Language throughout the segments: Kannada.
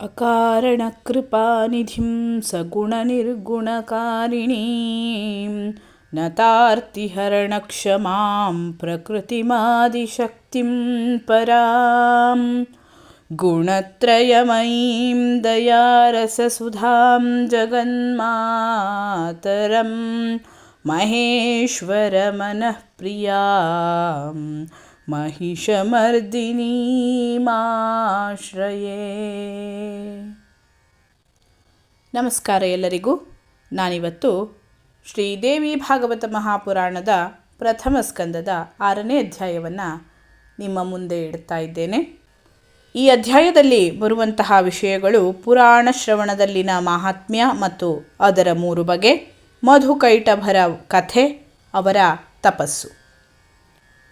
ಅಕಾರಣಕೃಪಾನಿಧಿಂ ಸಗುಣನಿರ್ಗುಣಕಾರಿಣೀಂ ನತಾರ್ತಿಹರಣಕ್ಷಮಾಂ ಪ್ರಕೃತಿಮಾದಿಶಕ್ತಿಂ ಪರಾಂ ಗುಣತ್ರಯಮಯೀಂ ದಯಾರಸಸುಧಾಂ ಜಗನ್ಮಾತರಂ ಮಹೇಶ್ವರಮನಃಪ್ರಿಯಾಂ ಮಹಿಷಮರ್ದಿನೀಮಾಶ್ರಯೇ. ನಮಸ್ಕಾರ ಎಲ್ಲರಿಗೂ. ನಾನಿವತ್ತು ಶ್ರೀದೇವಿ ಭಾಗವತ ಮಹಾಪುರಾಣದ ಪ್ರಥಮ ಸ್ಕಂದದ 6ನೇ ಅಧ್ಯಾಯವನ್ನು ನಿಮ್ಮ ಮುಂದೆ ಇಡ್ತಾ ಇದ್ದೇನೆ. ಈ ಅಧ್ಯಾಯದಲ್ಲಿ ಬರುವಂತಹ ವಿಷಯಗಳು ಪುರಾಣ ಶ್ರವಣದಲ್ಲಿನ ಮಹಾತ್ಮ್ಯ ಮತ್ತು ಅದರ 3 ಬಗೆ, ಮಧುಕೈಟಭರ ಕಥೆ, ಅವರ ತಪಸ್ಸು.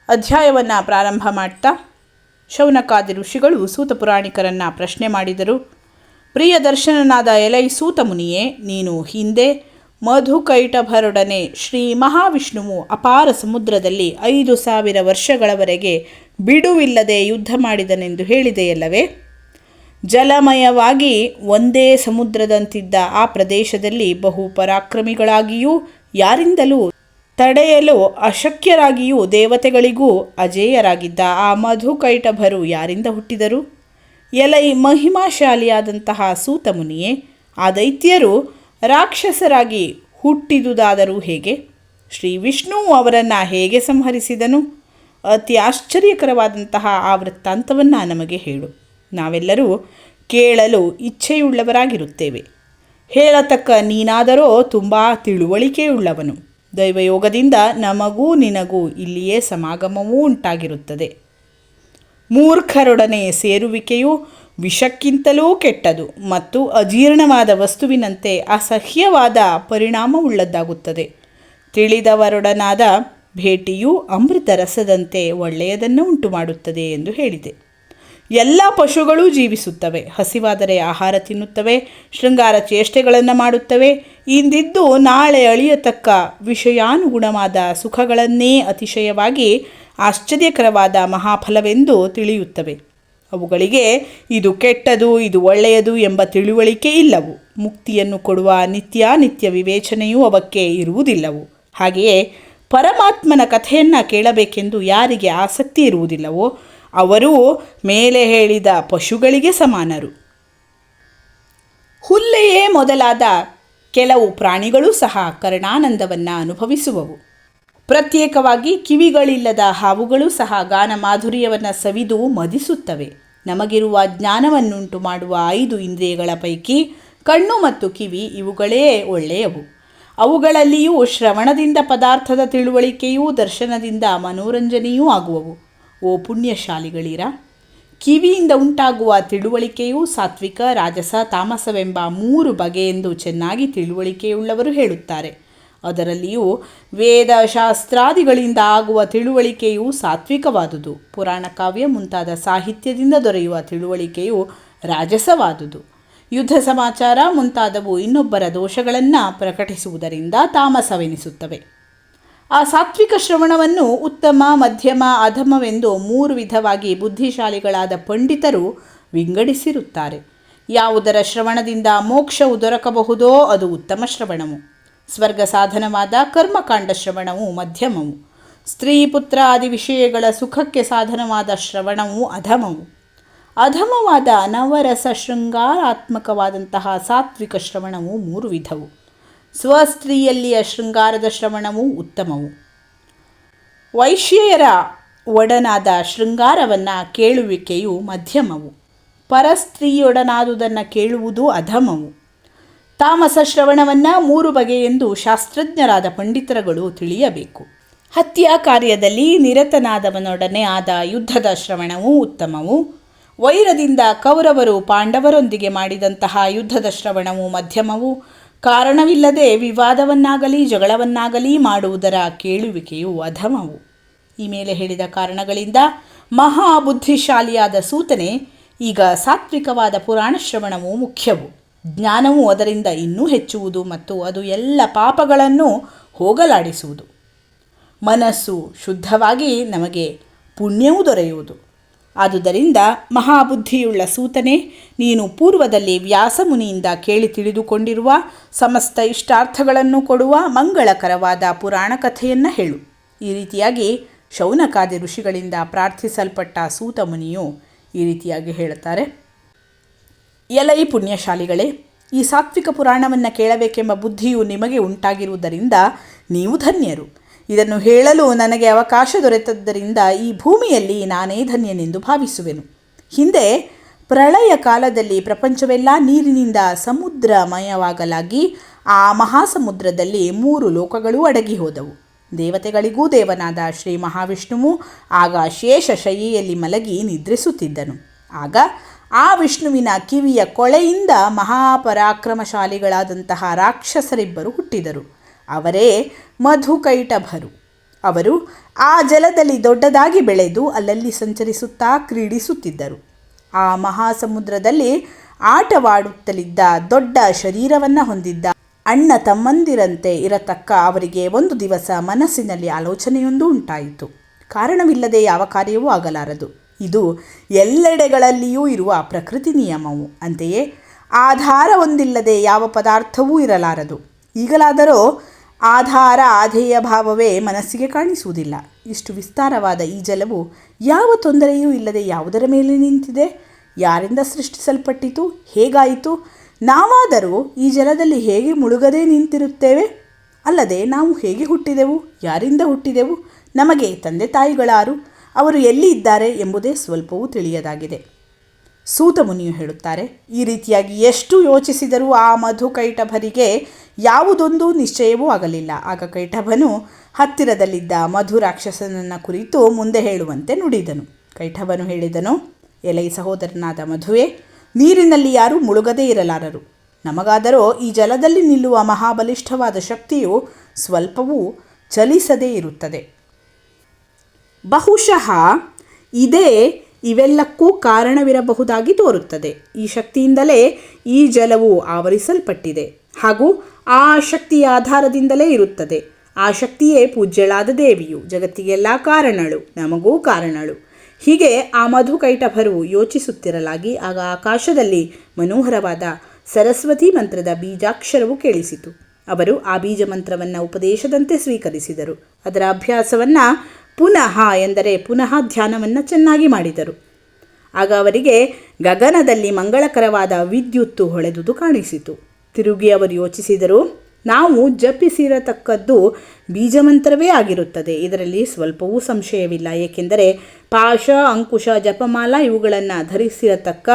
ಅಧ್ಯಾಯವನ್ನು ಪ್ರಾರಂಭ ಮಾಡ್ತಾ ಶೌನಕಾದಿ ಋಷಿಗಳು ಸೂತ ಪುರಾಣಿಕರನ್ನು ಪ್ರಶ್ನೆ ಮಾಡಿದರು. ಪ್ರಿಯ ದರ್ಶನನಾದ ಎಲೈ ಸೂತ ಮುನಿಯೇ, ನೀನು ಹಿಂದೆ ಮಧುಕೈಟಭರೊಡನೆ ಶ್ರೀ ಮಹಾವಿಷ್ಣುವು ಅಪಾರ ಸಮುದ್ರದಲ್ಲಿ 5,000 ವರ್ಷಗಳವರೆಗೆ ಬಿಡುವಿಲ್ಲದೆ ಯುದ್ಧ ಮಾಡಿದನೆಂದು ಹೇಳಿದೆಯಲ್ಲವೇ? ಜಲಮಯವಾಗಿ ಒಂದೇ ಸಮುದ್ರದಂತಿದ್ದ ಆ ಪ್ರದೇಶದಲ್ಲಿ ಬಹು ಪರಾಕ್ರಮಿಗಳಾಗಿಯೂ ಯಾರಿಂದಲೂ ತಡೆಯಲು ಅಶಕ್ಯರಾಗಿಯೂ ದೇವತೆಗಳಿಗೂ ಅಜೇಯರಾಗಿದ್ದ ಆ ಮಧುಕೈಟಭರು ಯಾರಿಂದ ಹುಟ್ಟಿದರು? ಎಲೈ ಮಹಿಮಾಶಾಲಿಯಾದಂತಹ ಸೂತ ಮುನಿಯೇ, ಆ ದೈತ್ಯರು ರಾಕ್ಷಸರಾಗಿ ಹುಟ್ಟಿದುದಾದರೂ ಹೇಗೆ? ಶ್ರೀ ವಿಷ್ಣುವು ಅವರನ್ನು ಹೇಗೆ ಸಂಹರಿಸಿದನು? ಅತಿ ಆಶ್ಚರ್ಯಕರವಾದಂತಹ ಆ ವೃತ್ತಾಂತವನ್ನು ನಮಗೆ ಹೇಳು. ನಾವೆಲ್ಲರೂ ಕೇಳಲು ಇಚ್ಛೆಯುಳ್ಳವರಾಗಿರುತ್ತೇವೆ. ಹೇಳತಕ್ಕ ನೀನಾದರೋ ತುಂಬ ತಿಳುವಳಿಕೆಯುಳ್ಳವನು. ದೈವಯೋಗದಿಂದ ನಮಗೂ ನಿನಗೂ ಇಲ್ಲಿಯೇ ಸಮಾಗಮವೂ ಉಂಟಾಗಿರುತ್ತದೆ. ಮೂರ್ಖರೊಡನೆ ಸೇರುವಿಕೆಯು ವಿಷಕ್ಕಿಂತಲೂ ಕೆಟ್ಟದು ಮತ್ತು ಅಜೀರ್ಣವಾದ ವಸ್ತುವಿನಂತೆ ಅಸಹ್ಯವಾದ ಪರಿಣಾಮವುಳ್ಳದ್ದಾಗುತ್ತದೆ. ತಿಳಿದವರೊಡನಾದ ಭೇಟಿಯು ಅಮೃತ ರಸದಂತೆ ಒಳ್ಳೆಯದನ್ನು ಉಂಟು ಮಾಡುತ್ತದೆ ಎಂದು ಹೇಳಿದೆ. ಎಲ್ಲ ಪಶುಗಳೂ ಜೀವಿಸುತ್ತವೆ, ಹಸಿವಾದರೆ ಆಹಾರ ತಿನ್ನುತ್ತವೆ, ಶೃಂಗಾರ ಚೇಷ್ಟೆಗಳನ್ನು ಮಾಡುತ್ತವೆ, ಇಂದಿದ್ದು ನಾಳೆ ಅಳಿಯತಕ್ಕ ವಿಷಯಾನುಗುಣವಾದ ಸುಖಗಳನ್ನೇ ಅತಿಶಯವಾಗಿ ಆಶ್ಚರ್ಯಕರವಾದ ಮಹಾಫಲವೆಂದು ತಿಳಿಯುತ್ತವೆ. ಅವುಗಳಿಗೆ ಇದು ಕೆಟ್ಟದು, ಇದು ಒಳ್ಳೆಯದು ಎಂಬ ತಿಳುವಳಿಕೆ ಇಲ್ಲವು. ಮುಕ್ತಿಯನ್ನು ಕೊಡುವ ನಿತ್ಯಾನಿತ್ಯ ವಿವೇಚನೆಯೂ ಅವಕ್ಕೆ ಇರುವುದಿಲ್ಲವು. ಹಾಗೆಯೇ ಪರಮಾತ್ಮನ ಕಥೆಯನ್ನು ಕೇಳಬೇಕೆಂದು ಯಾರಿಗೆ ಆಸಕ್ತಿ ಇರುವುದಿಲ್ಲವೋ ಅವರು ಮೇಲೆ ಹೇಳಿದ ಪಶುಗಳಿಗೆ ಸಮಾನರು. ಹುಲ್ಲೆಯೇ ಮೊದಲಾದ ಕೆಲವು ಪ್ರಾಣಿಗಳೂ ಸಹ ಕರ್ಣಾನಂದವನ್ನು ಅನುಭವಿಸುವವು. ಪ್ರತ್ಯೇಕವಾಗಿ ಕಿವಿಗಳಿಲ್ಲದ ಹಾವುಗಳು ಸಹ ಗಾನ ಮಾಧುರ್ಯವನ್ನು ಸವಿದು ಮದಿಸುತ್ತವೆ. ನಮಗಿರುವ ಜ್ಞಾನವನ್ನುಂಟು ಮಾಡುವ 5 ಇಂದ್ರಿಯಗಳ ಪೈಕಿ ಕಣ್ಣು ಮತ್ತು ಕಿವಿ ಇವುಗಳೇ ಒಳ್ಳೆಯವು. ಅವುಗಳಲ್ಲಿಯೂ ಶ್ರವಣದಿಂದ ಪದಾರ್ಥದ ತಿಳುವಳಿಕೆಯೂ ದರ್ಶನದಿಂದ ಮನೋರಂಜನೆಯೂ ಆಗುವವು. ಓ ಪುಣ್ಯಶಾಲಿಗಳಿರ, ಕಿವಿಯಿಂದ ಉಂಟಾಗುವ ತಿಳುವಳಿಕೆಯು ಸಾತ್ವಿಕ, ರಾಜಸ, ತಾಮಸವೆಂಬ 3 ಬಗೆಯೆಂದು ಚೆನ್ನಾಗಿ ತಿಳುವಳಿಕೆಯುಳ್ಳವರು ಹೇಳುತ್ತಾರೆ. ಅದರಲ್ಲಿಯೂ ವೇದಶಾಸ್ತ್ರಾದಿಗಳಿಂದ ಆಗುವ ತಿಳುವಳಿಕೆಯು ಸಾತ್ವಿಕವಾದುದು. ಪುರಾಣ ಕಾವ್ಯ ಮುಂತಾದ ಸಾಹಿತ್ಯದಿಂದ ದೊರೆಯುವ ತಿಳುವಳಿಕೆಯು ರಾಜಸವಾದುದು. ಯುದ್ಧ ಸಮಾಚಾರ ಮುಂತಾದವು ಇನ್ನೊಬ್ಬರ ದೋಷಗಳನ್ನು ಪ್ರಕಟಿಸುವುದರಿಂದ ತಾಮಸವೆನಿಸುತ್ತವೆ. ಆ ಸಾತ್ವಿಕ ಶ್ರವಣವನ್ನು ಉತ್ತಮ, ಮಧ್ಯಮ, ಅಧಮವೆಂದು 3 ವಿಧವಾಗಿ ಬುದ್ಧಿಶಾಲಿಗಳಾದ ಪಂಡಿತರು ವಿಂಗಡಿಸಿರುತ್ತಾರೆ. ಯಾವುದರ ಶ್ರವಣದಿಂದ ಮೋಕ್ಷವು ದೊರಕಬಹುದೋ ಅದು ಉತ್ತಮ ಶ್ರವಣವು. ಸ್ವರ್ಗ ಸಾಧನವಾದ ಕರ್ಮಕಾಂಡ ಶ್ರವಣವು ಮಧ್ಯಮವು. ಸ್ತ್ರೀ ಪುತ್ರ ಆದಿ ವಿಷಯಗಳ ಸುಖಕ್ಕೆ ಸಾಧನವಾದ ಶ್ರವಣವು ಅಧಮವು. ಅಧಮವಾದ ನವರಸ ಶೃಂಗಾರಾತ್ಮಕವಾದಂತಹ ಸಾತ್ವಿಕ ಶ್ರವಣವು 3 ವಿಧವು. ಸ್ವಸ್ತ್ರೀಯಲ್ಲಿಯ ಶೃಂಗಾರದ ಶ್ರವಣವು ಉತ್ತಮವು. ವೈಶ್ಯೆಯರ ಒಡನಾದ ಶೃಂಗಾರವನ್ನು ಕೇಳುವಿಕೆಯು ಮಧ್ಯಮವು. ಪರಸ್ತ್ರೀಯೊಡನಾದುದನ್ನು ಕೇಳುವುದು ಅಧಮವು. ತಾಮಸ ಶ್ರವಣವನ್ನು 3 ಬಗೆಯೆಂದು ಶಾಸ್ತ್ರಜ್ಞರಾದ ಪಂಡಿತರುಗಳು ತಿಳಿಯಬೇಕು. ಹತ್ಯಾ ಕಾರ್ಯದಲ್ಲಿ ನಿರತನಾದವನೊಡನೆ ಆದ ಯುದ್ಧದ ಶ್ರವಣವು ಉತ್ತಮವು. ವೈರದಿಂದ ಕೌರವರು ಪಾಂಡವರೊಂದಿಗೆ ಮಾಡಿದಂತಹ ಯುದ್ಧದ ಶ್ರವಣವು ಮಧ್ಯಮವು. ಕಾರಣವಿಲ್ಲದೆ ವಿವಾದವನ್ನಾಗಲಿ ಜಗಳವನ್ನಾಗಲಿ ಮಾಡುವುದರ ಕೇಳುವಿಕೆಯು ಅಧಮವು. ಈ ಮೇಲೆ ಹೇಳಿದ ಕಾರಣಗಳಿಂದ ಮಹಾಬುದ್ಧಿಶಾಲಿಯಾದ ಸೂತನೆ, ಈಗ ಸಾತ್ವಿಕವಾದ ಪುರಾಣ ಶ್ರವಣವು ಮುಖ್ಯವು. ಜ್ಞಾನವು ಅದರಿಂದ ಇನ್ನೂ ಹೆಚ್ಚುವುದು ಮತ್ತು ಅದು ಎಲ್ಲ ಪಾಪಗಳನ್ನು ಹೋಗಲಾಡಿಸುವುದು. ಮನಸ್ಸು ಶುದ್ಧವಾಗಿ ನಮಗೆ ಪುಣ್ಯವೂ ದೊರೆಯುವುದು. ಆದುದರಿಂದ ಮಹಾಬುದ್ಧಿಯುಳ್ಳ ಸೂತನೇ, ನೀನು ಪೂರ್ವದಲ್ಲಿ ವ್ಯಾಸಮುನಿಯಿಂದ ಕೇಳಿ ತಿಳಿದುಕೊಂಡಿರುವ ಸಮಸ್ತ ಇಷ್ಟಾರ್ಥಗಳನ್ನು ಕೊಡುವ ಮಂಗಳಕರವಾದ ಪುರಾಣ ಕಥೆಯನ್ನು ಹೇಳು. ಈ ರೀತಿಯಾಗಿ ಶೌನಕಾದಿ ಋಷಿಗಳಿಂದ ಪ್ರಾರ್ಥಿಸಲ್ಪಟ್ಟ ಸೂತ ಮುನಿಯು ಈ ರೀತಿಯಾಗಿ ಹೇಳುತ್ತಾರೆ. ಎಲೈ ಪುಣ್ಯಶಾಲಿಗಳೇ, ಈ ಸಾತ್ವಿಕ ಪುರಾಣವನ್ನು ಕೇಳಬೇಕೆಂಬ ಬುದ್ಧಿಯು ನಿಮಗೆ ಉಂಟಾಗಿರುವುದರಿಂದ ನೀವು ಧನ್ಯರು. ಇದನ್ನು ಹೇಳಲು ನನಗೆ ಅವಕಾಶ ದೊರೆತದ್ದರಿಂದ ಈ ಭೂಮಿಯಲ್ಲಿ ನಾನೇ ಧನ್ಯನೆಂದು ಭಾವಿಸುವೆನು. ಹಿಂದೆ ಪ್ರಳಯ ಕಾಲದಲ್ಲಿ ಪ್ರಪಂಚವೆಲ್ಲ ನೀರಿನಿಂದ ಸಮುದ್ರಮಯವಾಗಲಾಗಿ ಆ ಮಹಾಸಮುದ್ರದಲ್ಲಿ 3 ಲೋಕಗಳೂ ಅಡಗಿ ಹೋದವು. ದೇವತೆಗಳಿಗೂ ದೇವನಾದ ಶ್ರೀ ಮಹಾವಿಷ್ಣುವು ಆಗ ಶೇಷಶಯ್ಯೆಯಲ್ಲಿ ಮಲಗಿ ನಿದ್ರಿಸುತ್ತಿದ್ದನು. ಆಗ ಆ ವಿಷ್ಣುವಿನ ಕಿವಿಯ ಕೊಳೆಯಿಂದ ಮಹಾಪರಾಕ್ರಮಶಾಲಿಗಳಾದಂತಹ ರಾಕ್ಷಸರಿಬ್ಬರು ಹುಟ್ಟಿದರು. ಅವರೇ ಮಧುಕೈಟಭರು. ಅವರು ಆ ಜಲದಲ್ಲಿ ದೊಡ್ಡದಾಗಿ ಬೆಳೆದು ಅಲ್ಲಲ್ಲಿ ಸಂಚರಿಸುತ್ತಾ ಕ್ರೀಡಿಸುತ್ತಿದ್ದರು. ಆ ಮಹಾಸಮುದ್ರದಲ್ಲಿ ಆಟವಾಡುತ್ತಲಿದ್ದ ದೊಡ್ಡ ಶರೀರವನ್ನು ಹೊಂದಿದ್ದ ಅಣ್ಣ ತಮ್ಮಂದಿರಂತೆ ಇರತಕ್ಕ ಅವರಿಗೆ ಒಂದು ದಿವಸ ಮನಸ್ಸಿನಲ್ಲಿ ಆಲೋಚನೆಯೊಂದು ಉಂಟಾಯಿತು. ಕಾರಣವಿಲ್ಲದೆ ಯಾವ ಕಾರ್ಯವೂ ಆಗಲಾರದು. ಇದು ಎಲ್ಲೆಡೆಗಳಲ್ಲಿಯೂ ಇರುವ ಪ್ರಕೃತಿ ನಿಯಮವು. ಅಂತೆಯೇ ಆಧಾರ ಹೊಂದಿಲ್ಲದೆ ಯಾವ ಪದಾರ್ಥವೂ ಇರಲಾರದು. ಈಗಲಾದರೂ ಆಧಾರ ಆಧೇಯ ಭಾವವೇ ಮನಸ್ಸಿಗೆ ಕಾಣಿಸುವುದಿಲ್ಲ. ಇಷ್ಟು ವಿಸ್ತಾರವಾದ ಈ ಜಲವು ಯಾವ ತೊಂದರೆಯೂ ಇಲ್ಲದೆ ಯಾವುದರ ಮೇಲೆ ನಿಂತಿದೆ? ಯಾರಿಂದ ಸೃಷ್ಟಿಸಲ್ಪಟ್ಟಿತು? ಹೇಗಾಯಿತು? ನಾವಾದರೂ ಈ ಜಲದಲ್ಲಿ ಹೇಗೆ ಮುಳುಗದೆ ನಿಂತಿರುತ್ತೇವೆ? ಅಲ್ಲದೆ ನಾವು ಹೇಗೆ ಹುಟ್ಟಿದೆವು? ಯಾರಿಂದ ಹುಟ್ಟಿದೆವು? ನಮಗೆ ತಂದೆ ತಾಯಿಗಳಾರು? ಅವರು ಎಲ್ಲಿ ಇದ್ದಾರೆ ಎಂಬುದೇ ಸ್ವಲ್ಪವೂ ತಿಳಿಯದಾಗಿದೆ. ಸೂತ ಮುನಿಯು ಹೇಳುತ್ತಾರೆ, ಈ ರೀತಿಯಾಗಿ ಎಷ್ಟು ಯೋಚಿಸಿದರೂ ಆ ಮಧುಕೈಟಭರಿಗೆ ಯಾವುದೊಂದು ನಿಶ್ಚಯವೂ ಆಗಲಿಲ್ಲ. ಆಗ ಕೈಟಭನು ಹತ್ತಿರದಲ್ಲಿದ್ದ ಮಧು ರಾಕ್ಷಸನನ್ನು ಕುರಿತು ಮುಂದೆ ಹೇಳುವಂತೆ ನುಡಿದನು. ಕೈಟಭನು ಹೇಳಿದನು, ಎಲೈ ಸಹೋದರನಾದ ಮಧುವೆ, ನೀರಿನಲ್ಲಿ ಯಾರೂ ಮುಳುಗದೇ ಇರಲಾರರು. ನಮಗಾದರೋ ಈ ಜಲದಲ್ಲಿ ನಿಲ್ಲುವ ಮಹಾಬಲಿಷ್ಠವಾದ ಶಕ್ತಿಯು ಸ್ವಲ್ಪವೂ ಚಲಿಸದೇ ಇರುತ್ತದೆ. ಬಹುಶಃ ಇದೇ ಇವೆಲ್ಲಕ್ಕೂ ಕಾರಣವಿರಬಹುದಾಗಿ ತೋರುತ್ತದೆ. ಈ ಶಕ್ತಿಯಿಂದಲೇ ಈ ಜಲವು ಆವರಿಸಲ್ಪಟ್ಟಿದೆ ಹಾಗೂ ಆ ಶಕ್ತಿಯ ಆಧಾರದಿಂದಲೇ ಇರುತ್ತದೆ. ಆ ಶಕ್ತಿಯೇ ಪೂಜ್ಯಳಾದ ದೇವಿಯು, ಜಗತ್ತಿಗೆಲ್ಲ ಕಾರಣಳು, ನಮಗೂ ಕಾರಣಳು. ಹೀಗೆ ಆ ಮಧುಕೈಟಭರು ಯೋಚಿಸುತ್ತಿರಲಾಗಿ ಆಗ ಆಕಾಶದಲ್ಲಿ ಮನೋಹರವಾದ ಸರಸ್ವತಿ ಮಂತ್ರದ ಬೀಜಾಕ್ಷರವು ಕೇಳಿಸಿತು. ಅವರು ಆ ಬೀಜ ಮಂತ್ರವನ್ನು ಉಪದೇಶದಂತೆ ಸ್ವೀಕರಿಸಿದರು. ಅದರ ಅಭ್ಯಾಸವನ್ನು ಪುನಃ ಎಂದರೆ ಪುನಃ ಧ್ಯಾನವನ್ನು ಚೆನ್ನಾಗಿ ಮಾಡಿದರು. ಆಗ ಅವರಿಗೆ ಗಗನದಲ್ಲಿ ಮಂಗಳಕರವಾದ ವಿದ್ಯುತ್ತು ಹೊಳೆದುದು ಕಾಣಿಸಿತು. ತಿರುಗಿ ಅವರು ಯೋಚಿಸಿದರು, ನಾವು ಜಪಿಸಿರತಕ್ಕದ್ದು ಬೀಜಮಂತ್ರವೇ ಆಗಿರುತ್ತದೆ. ಇದರಲ್ಲಿ ಸ್ವಲ್ಪವೂ ಸಂಶಯವಿಲ್ಲ. ಏಕೆಂದರೆ ಪಾಶ, ಅಂಕುಶ, ಜಪಮಾಲ ಇವುಗಳನ್ನು ಧರಿಸಿರತಕ್ಕ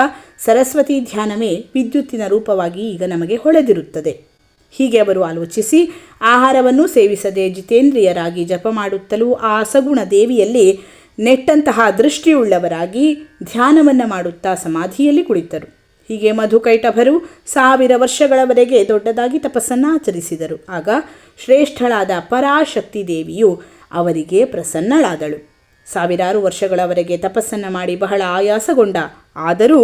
ಸರಸ್ವತಿ ಧ್ಯಾನವೇ ವಿದ್ಯುತ್ತಿನ ರೂಪವಾಗಿ ಈಗ ನಮಗೆ ಹೊಳೆದಿರುತ್ತದೆ. ಹೀಗೆ ಅವರು ಆಲೋಚಿಸಿ ಆಹಾರವನ್ನು ಸೇವಿಸದೆ ಜಿತೇಂದ್ರಿಯರಾಗಿ ಜಪ ಮಾಡುತ್ತಲೂ ಆ ಸಗುಣ ದೇವಿಯಲ್ಲಿ ನೆಟ್ಟಂತಹ ದೃಷ್ಟಿಯುಳ್ಳವರಾಗಿ ಧ್ಯಾನವನ್ನು ಮಾಡುತ್ತಾ ಸಮಾಧಿಯಲ್ಲಿ ಕುಳಿತರು. ಹೀಗೆ ಮಧುಕೈಟಭರು 1000 ವರ್ಷಗಳವರೆಗೆ ದೊಡ್ಡದಾಗಿ ತಪಸ್ಸನ್ನು ಆಚರಿಸಿದರು. ಆಗ ಶ್ರೇಷ್ಠಳಾದ ಪರಾಶಕ್ತಿ ದೇವಿಯು ಅವರಿಗೆ ಪ್ರಸನ್ನಳಾದಳು. 1000 ವರ್ಷಗಳವರೆಗೆ ತಪಸ್ಸನ್ನು ಮಾಡಿ ಬಹಳ ಆಯಾಸಗೊಂಡ, ಆದರೂ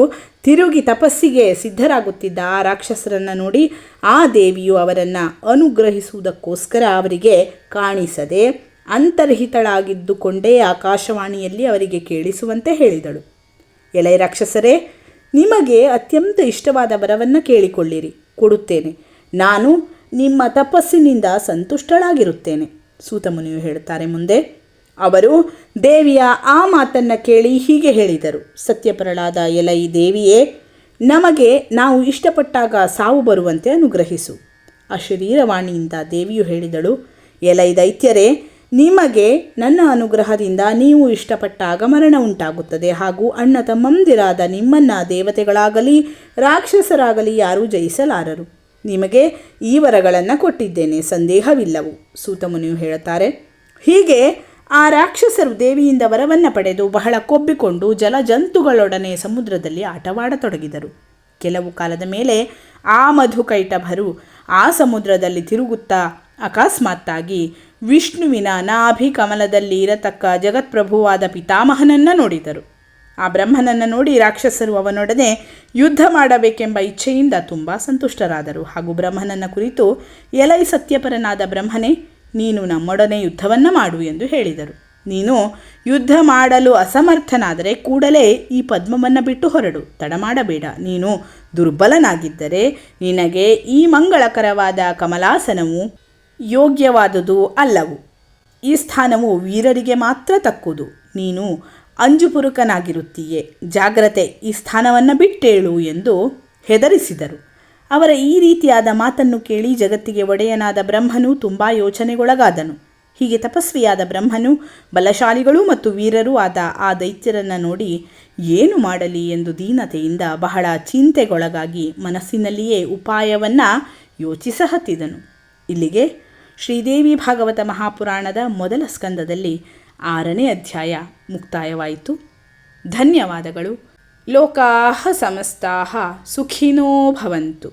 ತಿರುಗಿ ತಪಸ್ಸಿಗೆ ಸಿದ್ಧರಾಗುತ್ತಿದ್ದ ಆ ರಾಕ್ಷಸರನ್ನು ನೋಡಿ ಆ ದೇವಿಯು ಅವರನ್ನು ಅನುಗ್ರಹಿಸುವುದಕ್ಕೋಸ್ಕರ ಅವರಿಗೆ ಕಾಣಿಸದೆ ಅಂತರ್ಹಿತಳಾಗಿದ್ದುಕೊಂಡೇ ಆಕಾಶವಾಣಿಯಲ್ಲಿ ಅವರಿಗೆ ಕೇಳಿಸುವಂತೆ ಹೇಳಿದಳು. ಎಲೈ ರಾಕ್ಷಸರೇ, ನಿಮಗೆ ಅತ್ಯಂತ ಇಷ್ಟವಾದ ವರವನ್ನು ಕೇಳಿಕೊಳ್ಳಿರಿ, ಕೊಡುತ್ತೇನೆ. ನಾನು ನಿಮ್ಮ ತಪಸ್ಸಿನಿಂದ ಸಂತುಷ್ಟಳಾಗಿರುತ್ತೇನೆ. ಸೂತಮುನಿಯು ಹೇಳುತ್ತಾರೆ ಮುಂದೆ. ಅವರು ದೇವಿಯ ಆ ಮಾತನ್ನು ಕೇಳಿ ಹೀಗೆ ಹೇಳಿದರು, ಸತ್ಯಪರಳಾದ ಎಲೈ ದೇವಿಯೇ, ನಮಗೆ ನಾವು ಇಷ್ಟಪಟ್ಟಾಗ ಸಾವು ಬರುವಂತೆ ಅನುಗ್ರಹಿಸು. ಅಶರೀರವಾಣಿಯಿಂದ ದೇವಿಯು ಹೇಳಿದಳು, ಎಲೈ ದೈತ್ಯರೇ, ನಿಮಗೆ ನನ್ನ ಅನುಗ್ರಹದಿಂದ ನೀವು ಇಷ್ಟಪಟ್ಟಾಗ ಮರಣ ಉಂಟಾಗುತ್ತದೆ ಹಾಗೂ ಅಣ್ಣ ತಮ್ಮಂದಿರಾದ ನಿಮ್ಮನ್ನು ದೇವತೆಗಳಾಗಲಿ ರಾಕ್ಷಸರಾಗಲಿ ಯಾರೂ ಜಯಿಸಲಾರರು. ನಿಮಗೆ ಈ ವರಗಳನ್ನು ಕೊಟ್ಟಿದ್ದೇನೆ, ಸಂದೇಹವಿಲ್ಲವು. ಸೂತಮುನಿಯು ಹೇಳುತ್ತಾರೆ. ಹೀಗೆ ಆ ರಾಕ್ಷಸರು ದೇವಿಯಿಂದ ವರವನ್ನು ಪಡೆದು ಬಹಳ ಕೊಬ್ಬಿಕೊಂಡು ಜಲಜಂತುಗಳೊಡನೆ ಸಮುದ್ರದಲ್ಲಿ ಆಟವಾಡತೊಡಗಿದರು. ಕೆಲವು ಕಾಲದ ಮೇಲೆ ಆ ಮಧುಕೈಟಭರು ಆ ಸಮುದ್ರದಲ್ಲಿ ತಿರುಗುತ್ತಾ ಅಕಸ್ಮಾತ್ತಾಗಿ ವಿಷ್ಣುವಿನ ನಾಭಿ ಕಮಲದಲ್ಲಿ ಇರತಕ್ಕ ಜಗತ್ಪ್ರಭುವಾದ ಪಿತಾಮಹನನ್ನು ನೋಡಿದರು. ಆ ಬ್ರಹ್ಮನನ್ನು ನೋಡಿ ರಾಕ್ಷಸರು ಅವನೊಡನೆ ಯುದ್ಧ ಮಾಡಬೇಕೆಂಬ ಇಚ್ಛೆಯಿಂದ ತುಂಬ ಸಂತುಷ್ಟರಾದರು. ಹಾಗೂ ಬ್ರಹ್ಮನನ್ನು ಕುರಿತು, ಎಲೈ ಸತ್ಯಪರನಾದ ಬ್ರಹ್ಮನೇ, ನೀನು ನಮ್ಮೊಡನೆ ಯುದ್ಧವನ್ನು ಮಾಡು ಎಂದು ಹೇಳಿದರು. ನೀನು ಯುದ್ಧ ಮಾಡಲು ಅಸಮರ್ಥನಾದರೆ ಕೂಡಲೇ ಈ ಪದ್ಮವನ್ನು ಬಿಟ್ಟು ಹೊರಡು, ತಡ ಮಾಡಬೇಡ. ನೀನು ದುರ್ಬಲನಾಗಿದ್ದರೆ ನಿನಗೆ ಈ ಮಂಗಳಕರವಾದ ಕಮಲಾಸನವು ಯೋಗ್ಯವಾದುದು ಅಲ್ಲವು. ಈ ಸ್ಥಾನವು ವೀರರಿಗೆ ಮಾತ್ರ ತಕ್ಕುದು. ನೀನು ಅಂಜುಪುರುಕನಾಗಿರುತ್ತೀಯೇ, ಜಾಗ್ರತೆ, ಈ ಸ್ಥಾನವನ್ನು ಬಿಟ್ಟೇಳು ಎಂದು ಹೆದರಿಸಿದರು. ಅವರ ಈ ರೀತಿಯಾದ ಮಾತನ್ನು ಕೇಳಿ ಜಗತ್ತಿಗೆ ಒಡೆಯನಾದ ಬ್ರಹ್ಮನು ತುಂಬ ಯೋಚನೆಗೊಳಗಾದನು. ಹೀಗೆ ತಪಸ್ವಿಯಾದ ಬ್ರಹ್ಮನು ಬಲಶಾಲಿಗಳು ಮತ್ತು ವೀರರೂ ಆದ ಆ ದೈತ್ಯರನ್ನು ನೋಡಿ ಏನು ಮಾಡಲಿ ಎಂದು ದೀನತೆಯಿಂದ ಬಹಳ ಚಿಂತೆಗೊಳಗಾಗಿ ಮನಸ್ಸಿನಲ್ಲಿಯೇ ಉಪಾಯವನ್ನು ಯೋಚಿಸಹತ್ತಿದನು. ಇಲ್ಲಿಗೆ ಶ್ರೀದೇವಿ ಭಾಗವತ ಮಹಾಪುರಾಣದ ಮೊದಲ ಸ್ಕಂದದಲ್ಲಿ 6ನೇ ಅಧ್ಯಾಯ ಮುಕ್ತಾಯವಾಯಿತು. ಧನ್ಯವಾದಗಳು. ಲೋಕಾಃ ಸಮಸ್ತಾಃ ಸುಖಿನೋ ಭವಂತು.